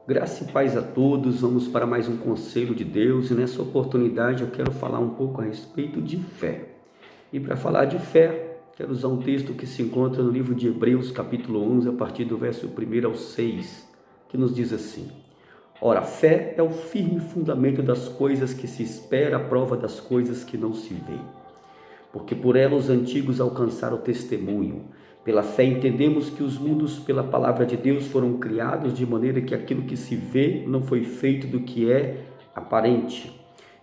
Graça e paz a todos, vamos para mais um conselho de Deus e nessa oportunidade eu quero falar um pouco a respeito de fé. E para falar de fé, quero usar um texto que se encontra no livro de Hebreus, capítulo 11, a partir do verso 1 ao 6, que nos diz assim: Ora, a fé é o firme fundamento das coisas que se espera, a prova das coisas que não se vê. Porque por ela os antigos alcançaram o testemunho. Pela fé entendemos que os mundos pela palavra de Deus foram criados de maneira que aquilo que se vê não foi feito do que é aparente.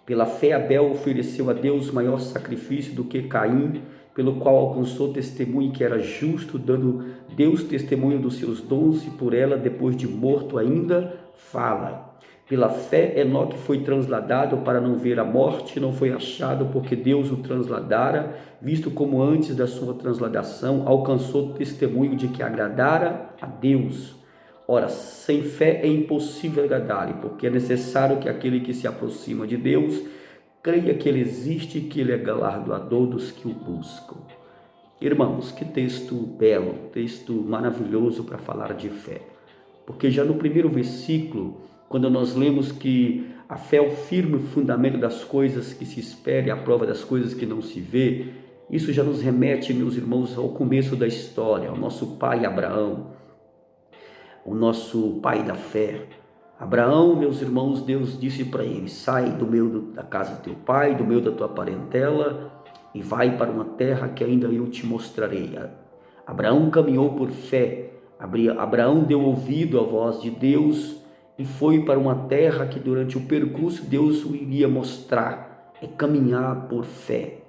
Pela fé Abel ofereceu a Deus maior sacrifício do que Caim, pelo qual alcançou testemunho que era justo, dando Deus testemunho dos seus dons, e por ela, depois de morto ainda, fala. Pela fé, Enoque foi transladado para não ver a morte, não foi achado porque Deus o transladara, visto como antes da sua transladação alcançou testemunho de que agradara a Deus. Ora, sem fé é impossível agradar-lhe, porque é necessário que aquele que se aproxima de Deus creia que Ele existe e que Ele é galardoador dos que o buscam. Irmãos, que texto belo, texto maravilhoso para falar de fé. Porque já no primeiro versículo, quando nós lemos que a fé é o firme fundamento das coisas que se espera e a prova das coisas que não se vê, isso já nos remete, meus irmãos, ao começo da história, ao nosso pai Abraão, o nosso pai da fé. Abraão, meus irmãos, Deus disse para ele: sai do meio da casa do teu pai, do meio da tua parentela, e vai para uma terra que ainda eu te mostrarei. Abraão caminhou por fé. Abraão deu ouvido à voz de Deus e foi para uma terra que durante o percurso Deus o iria mostrar. É caminhar por fé.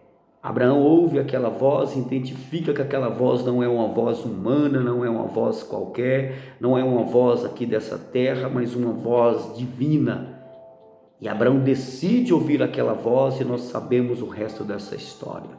Abraão ouve aquela voz, identifica que aquela voz não é uma voz humana, não é uma voz qualquer, não é uma voz aqui dessa terra, mas uma voz divina. E Abraão decide ouvir aquela voz e nós sabemos o resto dessa história.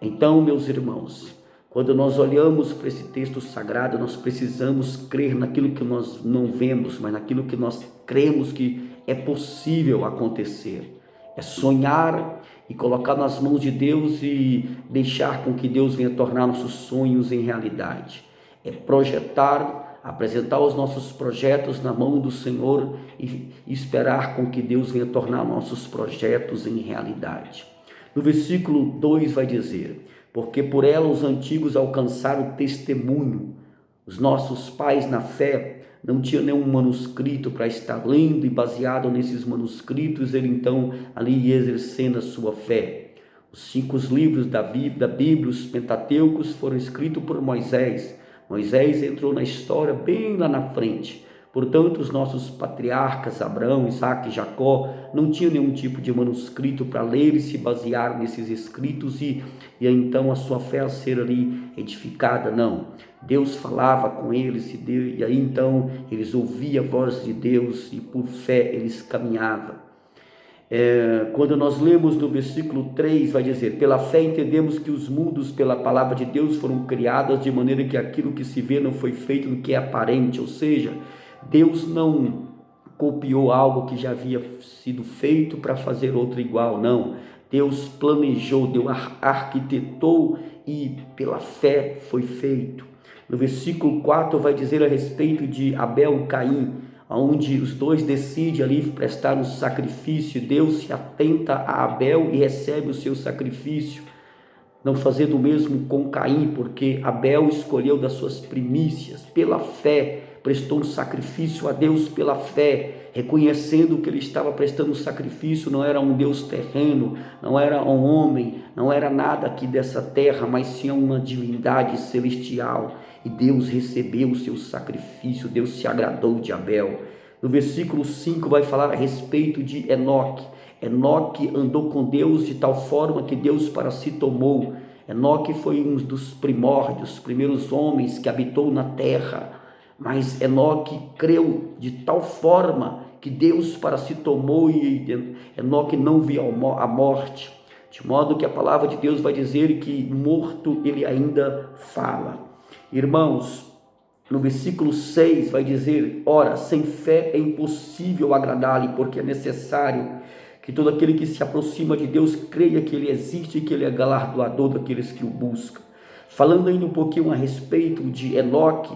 Então, meus irmãos, quando nós olhamos para esse texto sagrado, nós precisamos crer naquilo que nós não vemos, mas naquilo que nós cremos que é possível acontecer. É sonhar e colocar nas mãos de Deus e deixar com que Deus venha tornar nossos sonhos em realidade. É projetar, apresentar os nossos projetos na mão do Senhor e esperar com que Deus venha tornar nossos projetos em realidade. No versículo 2 vai dizer: porque por ela os antigos alcançaram o testemunho. Os nossos pais na fé não tinham nenhum manuscrito para estar lendo, e baseado nesses manuscritos, ele então ali ia exercendo a sua fé. Os 5 livros da Bíblia, os Pentateucos, foram escritos por Moisés. Moisés entrou na história bem lá na frente. Portanto, os nossos patriarcas, Abraão, Isaque e Jacó, não tinham nenhum tipo de manuscrito para ler e se basear nesses escritos e então a sua fé ser ali edificada, não. Deus falava com eles e aí então eles ouviam a voz de Deus e por fé eles caminhavam. Quando nós lemos no versículo 3, vai dizer: pela fé entendemos que os mundos pela palavra de Deus foram criados de maneira que aquilo que se vê não foi feito do que é aparente, ou seja, Deus não copiou algo que já havia sido feito para fazer outro igual, não. Deus planejou, Deus arquitetou e pela fé foi feito. No versículo 4 vai dizer a respeito de Abel e Caim, onde os dois decidem ali prestar um sacrifício. Deus se atenta a Abel e recebe o seu sacrifício, não fazendo o mesmo com Caim, porque Abel escolheu das suas primícias, pela fé, prestou um sacrifício a Deus pela fé, reconhecendo que ele estava prestando um sacrifício, não era um Deus terreno, não era um homem, não era nada aqui dessa terra, mas sim uma divindade celestial, e Deus recebeu o seu sacrifício, Deus se agradou de Abel. No versículo 5 vai falar a respeito de Enoque. Enoque andou com Deus de tal forma que Deus para si tomou. Enoque foi um dos primórdios, primeiros homens que habitou na terra, mas Enoque creu de tal forma que Deus para si tomou e Enoque não viu a morte, de modo que a palavra de Deus vai dizer que morto ele ainda fala. Irmãos, no versículo 6 vai dizer: ora, sem fé é impossível agradar-lhe, porque é necessário que todo aquele que se aproxima de Deus creia que Ele existe e que Ele é galardoador daqueles que o buscam. Falando ainda um pouquinho a respeito de Enoque,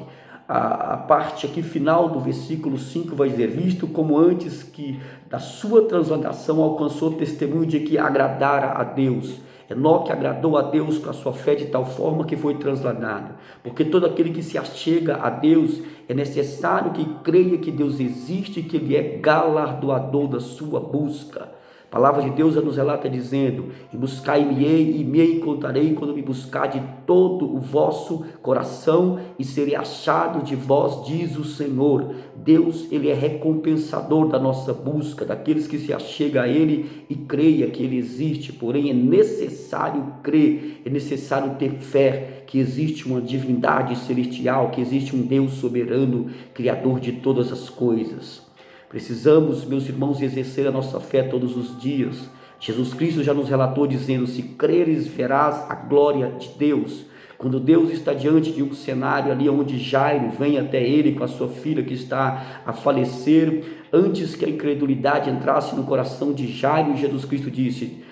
a parte aqui final do versículo 5 vai dizer: visto como antes que da sua transladação alcançou testemunho de que agradara a Deus. Enoque agradou a Deus com a sua fé de tal forma que foi transladado, porque todo aquele que se achega a Deus é necessário que creia que Deus existe e que Ele é galardoador da sua busca. A palavra de Deus nos relata dizendo: e buscai-me-ei e me encontrarei quando me buscar de todo o vosso coração e serei achado de vós, diz o Senhor. Deus, Ele é recompensador da nossa busca, daqueles que se achegam a Ele e creia que Ele existe. Porém é necessário crer, é necessário ter fé que existe uma divindade celestial, que existe um Deus soberano, criador de todas as coisas. Precisamos, meus irmãos, exercer a nossa fé todos os dias. Jesus Cristo já nos relatou dizendo: se creres, verás a glória de Deus. Quando Deus está diante de um cenário ali onde Jairo vem até ele com a sua filha que está a falecer, antes que a incredulidade entrasse no coração de Jairo, Jesus Cristo disse: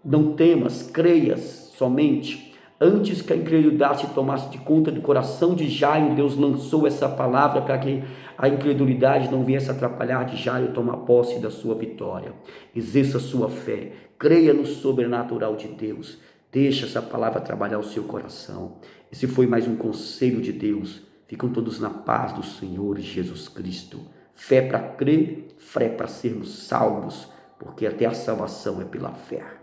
não temas, creias somente. Antes que a incredulidade tomasse de conta do coração de Jairo, Deus lançou essa palavra para que a incredulidade não viesse atrapalhar de Jairo tomar posse da sua vitória. Exerça sua fé, creia no sobrenatural de Deus, deixa essa palavra trabalhar o seu coração. Esse foi mais um conselho de Deus. Ficam todos na paz do Senhor Jesus Cristo. Fé para crer, fé para sermos salvos, porque até a salvação é pela fé.